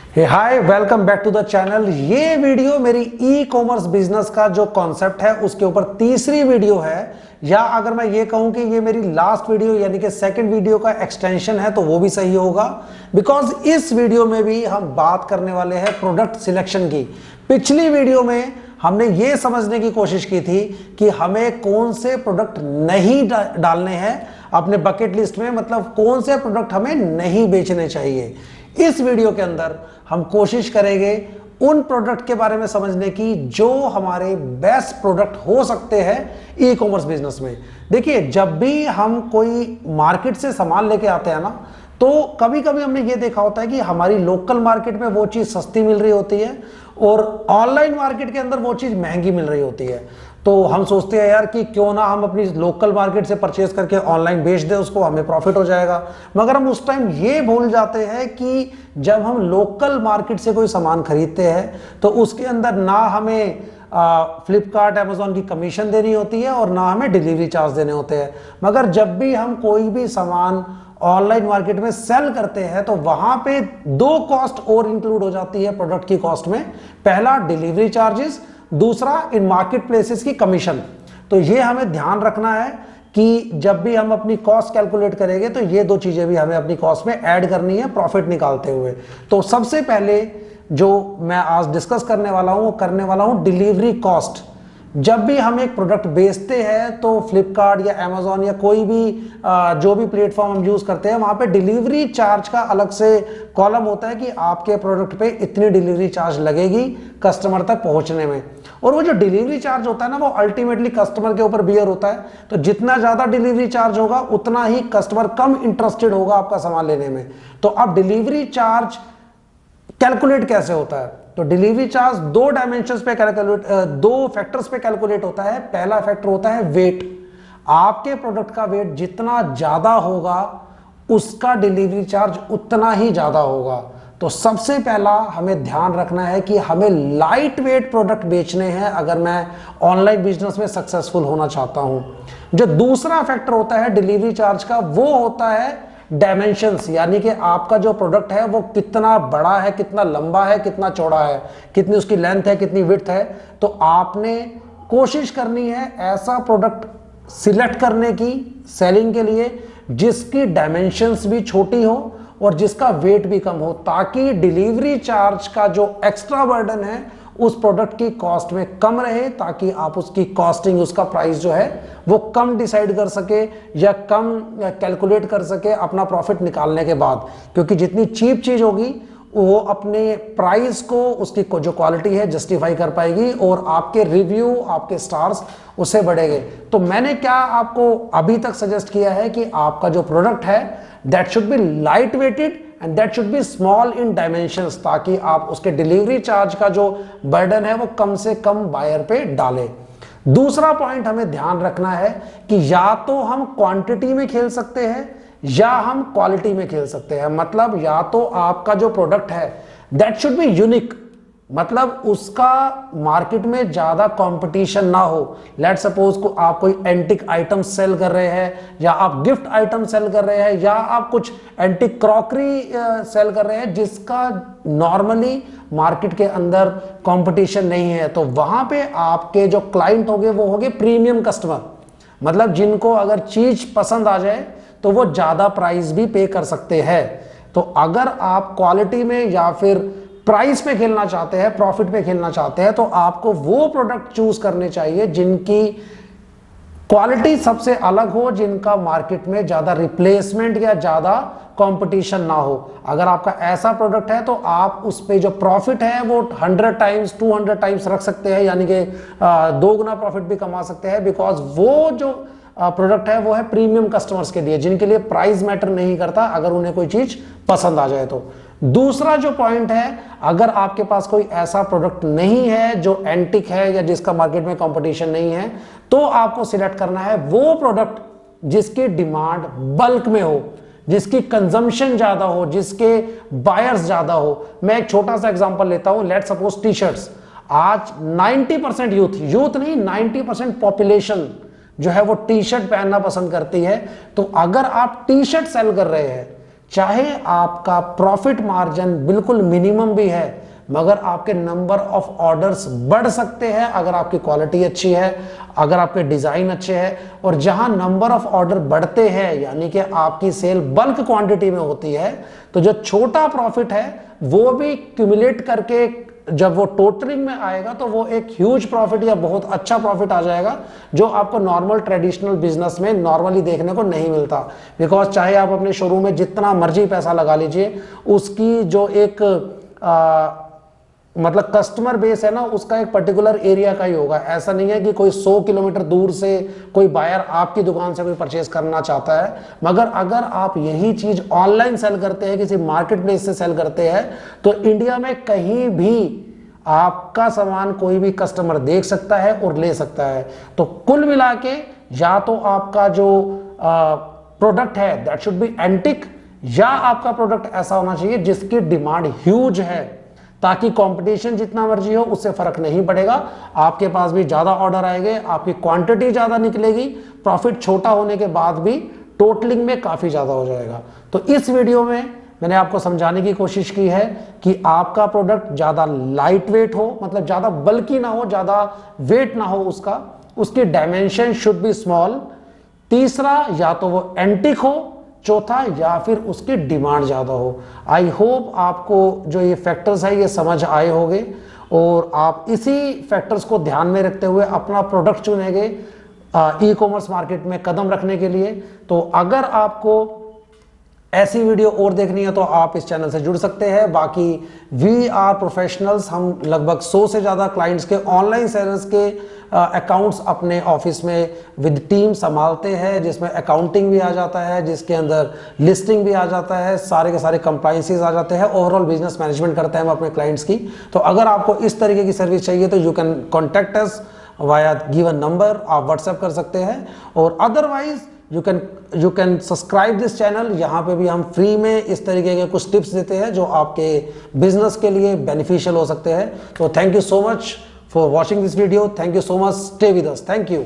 Hey hi, welcome back to the channel. ये video मेरी e commerce business का जो कॉन्सेप्ट है उसके ऊपर तीसरी वीडियो है, या अगर मैं ये कहूं कि ये मेरी लास्ट वीडियो यानी कि सेकंड वीडियो का एक्सटेंशन है तो वो भी सही होगा। बिकॉज इस वीडियो में भी हम बात करने वाले हैं प्रोडक्ट सिलेक्शन की। पिछली वीडियो में हमने ये समझने की कोशिश की थी कि हमें कौन से प्रोडक्ट नहीं डालने हैं अपने बकेट लिस्ट में, मतलब कौन से प्रोडक्ट हमें नहीं बेचने चाहिए। इस वीडियो के अंदर हम कोशिश करेंगे उन प्रोडक्ट के बारे में समझने की जो हमारे बेस्ट प्रोडक्ट हो सकते हैं ई कॉमर्स बिजनेस में। देखिए, जब भी हम कोई मार्केट से सामान लेके आते हैं ना, तो कभी कभी हमने ये देखा होता है कि हमारी लोकल मार्केट में वो चीज़ सस्ती मिल रही होती है और ऑनलाइन मार्केट के अंदर वो चीज़ महंगी मिल रही होती है। तो हम सोचते हैं यार कि क्यों ना हम अपनी लोकल मार्केट से परचेज करके ऑनलाइन बेच दें, उसको हमें प्रॉफिट हो जाएगा। मगर हम उस टाइम ये भूल जाते हैं कि जब हम लोकल मार्केट से कोई सामान खरीदते हैं तो उसके अंदर ना हमें फ्लिपकार्ट अमेजोन की कमीशन देनी होती है और ना हमें डिलीवरी चार्ज देने होते हैं। मगर जब भी हम कोई भी सामान ऑनलाइन मार्केट में सेल करते हैं तो वहां पे दो कॉस्ट और इंक्लूड हो जाती है प्रोडक्ट की कॉस्ट में। पहला डिलीवरी चार्जेस, दूसरा इन मार्केट प्लेसेस की कमीशन। तो ये हमें ध्यान रखना है कि जब भी हम अपनी कॉस्ट कैलकुलेट करेंगे तो ये दो चीजें भी हमें अपनी कॉस्ट में ऐड करनी है प्रॉफिट निकालते हुए। तो सबसे पहले जो मैं आज डिस्कस करने वाला हूं वो करने वाला हूं डिलीवरी कॉस्ट। जब भी हम एक प्रोडक्ट बेचते हैं तो फ्लिपकार्ट या अमेजोन या कोई भी जो भी प्लेटफॉर्म हम यूज करते हैं वहां पे डिलीवरी चार्ज का अलग से कॉलम होता है कि आपके प्रोडक्ट पे इतनी डिलीवरी चार्ज लगेगी कस्टमर तक पहुंचने में। और वो जो डिलीवरी चार्ज होता है ना, वो अल्टीमेटली कस्टमर के ऊपर बियर होता है। तो जितना ज्यादा डिलीवरी चार्ज होगा उतना ही कस्टमर कम इंटरेस्टेड होगा आपका सामान लेने में। तो अब डिलीवरी चार्ज कैलकुलेट कैसे होता है? तो डिलीवरी चार्ज दो डायमेंशंस पे कैलकुलेट, दो फैक्टर्स पे कैलकुलेट होता है। पहला फैक्टर होता है वेट। आपके प्रोडक्ट का वेट जितना ज्यादा होगा उसका डिलीवरी चार्ज उतना ही ज्यादा होगा। तो सबसे पहला हमें ध्यान रखना है कि हमें लाइट वेट प्रोडक्ट बेचने हैं अगर मैं ऑनलाइन बिजनेस में सक्सेसफुल होना चाहता हूं। जो दूसरा फैक्टर होता है डिलीवरी चार्ज का, वो होता है डायमेंशंस, यानी कि आपका जो प्रोडक्ट है वो कितना बड़ा है, कितना लंबा है, कितना चौड़ा है, कितनी उसकी लेंथ है, कितनी विड्थ है। तो आपने कोशिश करनी है ऐसा प्रोडक्ट सिलेक्ट करने की सेलिंग के लिए जिसकी डायमेंशंस भी छोटी हो और जिसका वेट भी कम हो, ताकि डिलीवरी चार्ज का जो एक्स्ट्रा बर्डन है उस प्रोडक्ट की कॉस्ट में कम रहे, ताकि आप उसकी कॉस्टिंग, उसका प्राइस जो है वो कम डिसाइड कर सके या कम कैलकुलेट कर सके अपना प्रॉफिट निकालने के बाद। क्योंकि जितनी चीप चीज होगी वो अपने प्राइस को, उसकी जो क्वालिटी है जस्टिफाई कर पाएगी और आपके रिव्यू, आपके स्टार्स उससे बढ़ेंगे। तो मैंने क्या आपको अभी तक सजेस्ट किया है कि आपका जो प्रोडक्ट है that should be light weighted and that should be small in dimensions, ताकि आप उसके डिलीवरी चार्ज का जो बर्डन है वो कम से कम बायर पे डालें। दूसरा पॉइंट हमें ध्यान रखना है कि या तो हम क्वांटिटी में खेल सकते हैं या हम क्वालिटी में खेल सकते हैं। मतलब या तो आपका जो प्रोडक्ट है दैट शुड बी यूनिक, मतलब उसका मार्केट में ज्यादा कंपटीशन ना हो। लेट सपोज को आप कोई एंटिक आइटम सेल कर रहे हैं, या आप गिफ्ट आइटम सेल कर रहे हैं, या आप कुछ एंटिक क्रॉकरी सेल कर रहे हैं जिसका नॉर्मली मार्केट के अंदर कंपटीशन नहीं है। तो वहां पे आपके जो क्लाइंट होंगे वो होंगे प्रीमियम कस्टमर, मतलब जिनको अगर चीज पसंद आ जाए तो वो ज्यादा प्राइस भी पे कर सकते हैं। तो अगर आप क्वालिटी में या फिर प्राइस पे खेलना चाहते हैं, प्रॉफिट पे खेलना चाहते हैं, तो आपको वो प्रोडक्ट चूज करने चाहिए जिनकी क्वालिटी सबसे अलग हो, जिनका मार्केट में ज्यादा रिप्लेसमेंट या ज्यादा कंपटीशन ना हो। अगर आपका ऐसा प्रोडक्ट है तो आप उस पे जो प्रॉफिट है वो 100 टाइम्स 200 टाइम्स रख सकते हैं, यानी कि 2 गुना प्रॉफिट भी कमा सकते हैं। बिकॉज वो जो प्रोडक्ट है वो है प्रीमियम कस्टमर्स के लिए, जिनके लिए प्राइस मैटर नहीं करता अगर उन्हें कोई चीज पसंद आ जाए तो। दूसरा जो पॉइंट है, अगर आपके पास कोई ऐसा प्रोडक्ट नहीं है जो एंटिक है या जिसका मार्केट में कंपटीशन नहीं है, तो आपको सिलेक्ट करना है वो प्रोडक्ट जिसकी डिमांड बल्क में हो, जिसकी कंजम्पशन ज्यादा हो, जिसके बायर्स ज्यादा हो। मैं एक छोटा सा एग्जांपल लेता हूं। Let suppose T shirts. आज 90% यूथ नहीं 90% पॉपुलेशन जो है वो टी शर्ट पहनना पसंद करती है। तो अगर आप टी शर्ट सेल कर रहे हैं चाहे आपका प्रॉफिट मार्जिन बिल्कुल मिनिमम भी है, मगर आपके नंबर ऑफ ऑर्डर्स बढ़ सकते हैं अगर आपकी क्वालिटी अच्छी है, अगर आपके डिजाइन अच्छे हैं। और जहां नंबर ऑफ ऑर्डर बढ़ते हैं यानी कि आपकी सेल बल्क क्वांटिटी में होती है, तो जो छोटा प्रॉफिट है वो भी क्यूमुलेट करके जब वो टोटलिंग में आएगा तो वो एक ह्यूज प्रॉफिट या बहुत अच्छा प्रॉफिट आ जाएगा, जो आपको नॉर्मल ट्रेडिशनल बिजनेस में नॉर्मली देखने को नहीं मिलता। बिकॉज चाहे आप अपने शोरूम में जितना मर्जी पैसा लगा लीजिए, उसकी जो एक मतलब कस्टमर बेस है ना, उसका एक पर्टिकुलर एरिया का ही होगा। ऐसा नहीं है कि कोई 100 किलोमीटर दूर से कोई बायर आपकी दुकान से कोई परचेज करना चाहता है। मगर अगर आप यही चीज ऑनलाइन सेल करते हैं, किसी मार्केट प्लेस से सेल करते हैं, तो इंडिया में कहीं भी आपका सामान कोई भी कस्टमर देख सकता है और ले सकता है। तो कुल मिला के या तो आपका जो प्रोडक्ट है दैट शुड बी एंटिक, या आपका प्रोडक्ट ऐसा होना चाहिए जिसकी डिमांड ह्यूज है, ताकि कंपटीशन जितना मर्जी हो उससे फर्क नहीं पड़ेगा, आपके पास भी ज्यादा ऑर्डर आएंगे, आपकी क्वांटिटी ज्यादा निकलेगी, प्रॉफिट छोटा होने के बाद भी टोटलिंग में काफी ज्यादा हो जाएगा। तो इस वीडियो में मैंने आपको समझाने की कोशिश की है कि आपका प्रोडक्ट ज्यादा लाइट वेट हो, मतलब ज्यादा बल्कि ना हो, ज्यादा वेट ना हो उसका, उसकी डायमेंशन शुड बी स्मॉल, तीसरा या तो वो एंटिक हो, चौथा या फिर उसकी डिमांड ज्यादा हो। आई होप आपको जो ये फैक्टर्स है ये समझ आए होंगे, और आप इसी फैक्टर्स को ध्यान में रखते हुए अपना प्रोडक्ट चुनेंगे ई कॉमर्स मार्केट में कदम रखने के लिए। तो अगर आपको ऐसी वीडियो और देखनी है तो आप इस चैनल से जुड़ सकते हैं। बाकी वी आर प्रोफेशनल्स, हम लगभग 100 से ज़्यादा क्लाइंट्स के ऑनलाइन सेलर्स के अकाउंट्स अपने ऑफिस में विद टीम संभालते हैं, जिसमें अकाउंटिंग भी आ जाता है, जिसके अंदर लिस्टिंग भी आ जाता है, सारे के सारे कंप्लाइंसेस आ जाते हैं, ओवरऑल बिजनेस मैनेजमेंट करते हैं हम अपने क्लाइंट्स की। तो अगर आपको इस तरीके की सर्विस चाहिए तो you can contact us via given number, आप व्हाट्सएप कर सकते हैं। और otherwise you can subscribe this channel, यहाँ पे भी हम फ्री में इस तरीके के कुछ टिप्स देते हैं जो आपके बिजनेस के लिए बेनिफिशियल हो सकते हैं। तो thank you so much for watching this video, thank you so much, stay with us, thank you.